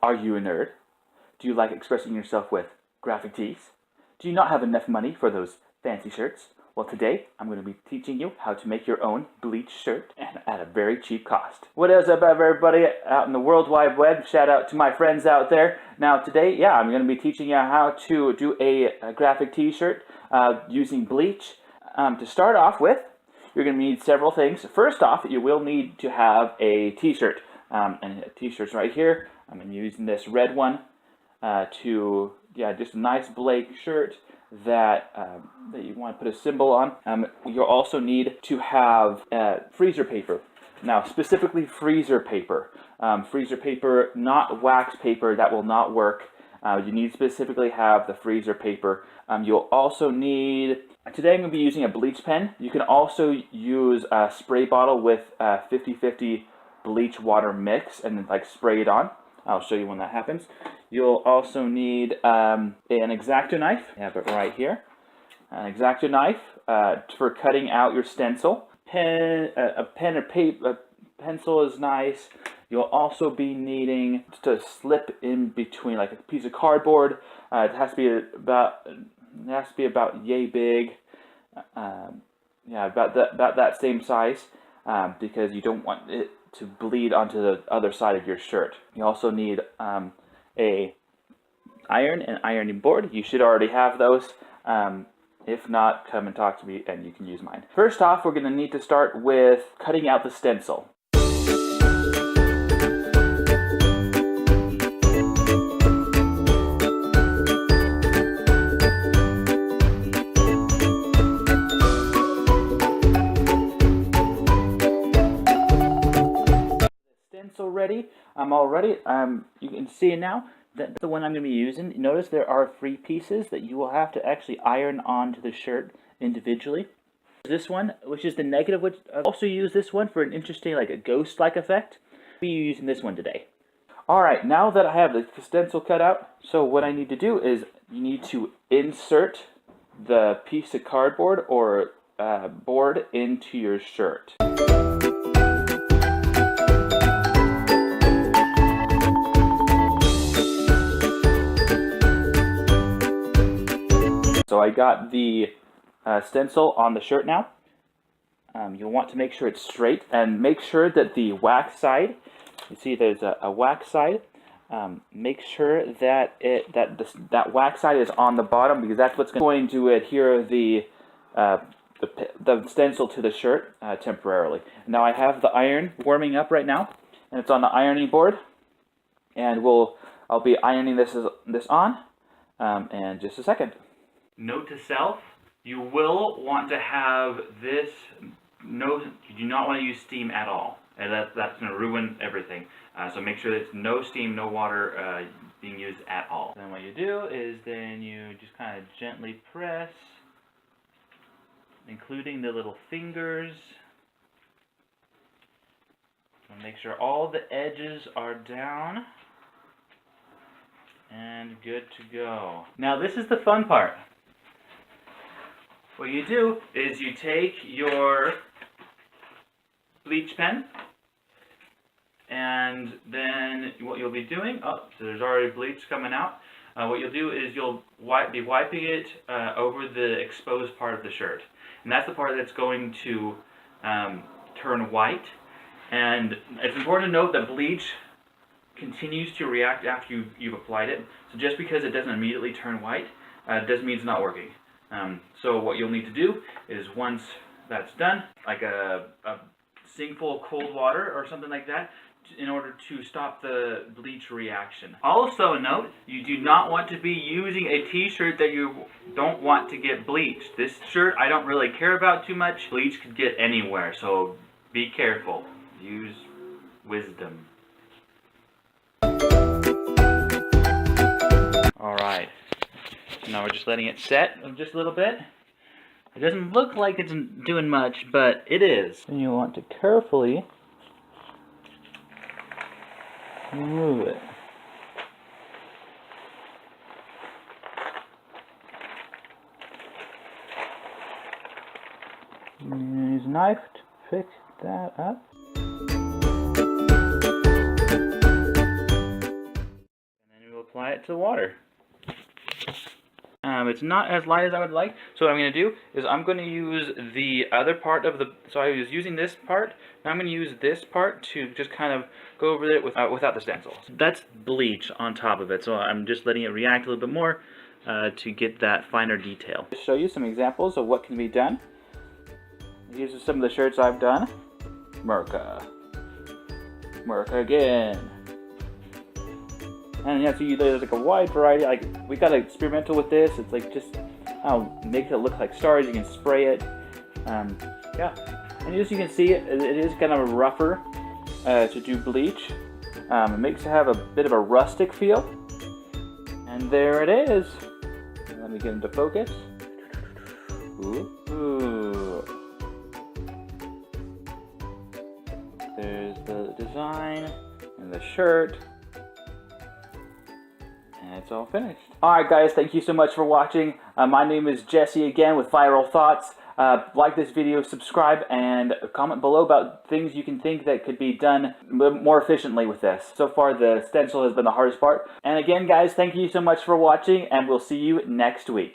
Are you a nerd? Do you like expressing yourself with graphic tees? Do you not have enough money for those fancy shirts? Well, today I'm going to be teaching you how to make your own bleach shirt and at a very cheap cost. What is up, everybody out in the World Wide Web? Shout out to my friends out there. Now today, I'm going to be teaching you how to do a graphic t-shirt using bleach. To start off with, you're going to need several things. First off, you will need to have a t-shirt. And t-shirt's right here. I'm using this red one just a nice blank shirt that you want to put a symbol on. You'll also need to have freezer paper. Now, specifically freezer paper. Freezer paper, not wax paper, that will not work. You need to specifically have the freezer paper. You'll also need, today I'm going to be using a bleach pen. You can also use a spray bottle with 50-50 bleach water mix and then spray it on. I'll show you when that happens. You'll also need an X-Acto knife. I have it right here. An X-Acto knife for cutting out your stencil. A pen or paper, a pencil is nice. You'll also be needing to slip in between, like a piece of cardboard. It has to be about yay big. About that same size, because you don't want it to bleed onto the other side of your shirt. You also need a iron and ironing board. You should already have those. If not, come and talk to me and you can use mine. First off, we're going to need to start with cutting out the stencil. Ready. I'm all ready. You can see now that's the one I'm going to be using. Notice there are 3 pieces that you will have to actually iron onto the shirt individually. This one, which is the negative, which I'll also use this one for an interesting, like a ghost-like effect. I'll be using this one today. Alright, now that I have the stencil cut out, so what I need to do is you need to insert the piece of cardboard or board into your shirt. So I got the stencil on the shirt now. You'll want to make sure it's straight and make sure that the wax side, you see there's a wax side, make sure that that wax side is on the bottom, because that's what's going to adhere the stencil to the shirt temporarily. Now I have the iron warming up right now, and it's on the ironing board, and I'll be ironing this on in just a second. Note to self, you will want to have this, you do not want to use steam at all. And that's going to ruin everything. So make sure that it's no steam, no water being used at all. Then what you do is then you just kind of gently press, including the little fingers. And make sure all the edges are down. And good to go. Now this is the fun part. What you do is you take your bleach pen, and then what you'll be doing, so there's already bleach coming out. What you'll do is you'll be wiping it over the exposed part of the shirt. And that's the part that's going to turn white. And it's important to note that bleach continues to react after you've applied it. So just because it doesn't immediately turn white, doesn't mean it's not working. So what you'll need to do is once that's done, like a sink full of cold water or something like that, in order to stop the bleach reaction. Also note, you do not want to be using a t-shirt that you don't want to get bleached. This shirt I don't really care about too much. Bleach could get anywhere, so be careful. Use wisdom. Alright, now we're just letting it set just a little bit. It doesn't look like it's doing much, but it is. And you want to carefully remove it. Use a knife to pick that up. apply it to the water. It's not as light as I would like, so what I'm going to do is I'm going to use the other part of the, so I was using this part, now I'm going to use this part to just kind of go over it without the stencil. That's bleach on top of it, so I'm just letting it react a little bit more to get that finer detail. To show you some examples of what can be done. These are some of the shirts I've done. Merca. Merca again. And yeah, so there's like a wide variety. Like, we got experimental with this. It's like just, make it look like stars. You can spray it. Yeah. And as you can see, it is kind of rougher to do bleach. It makes it have a bit of a rustic feel. And there it is. Let me get into focus. Ooh. There's the design and the shirt. And it's all finished. Alright guys, thank you so much for watching. My name is Jesse again with Viral Thoughts. Like this video, subscribe, and comment below about things you can think that could be done more efficiently with this. So far the stencil has been the hardest part. And again guys, thank you so much for watching, and we'll see you next week.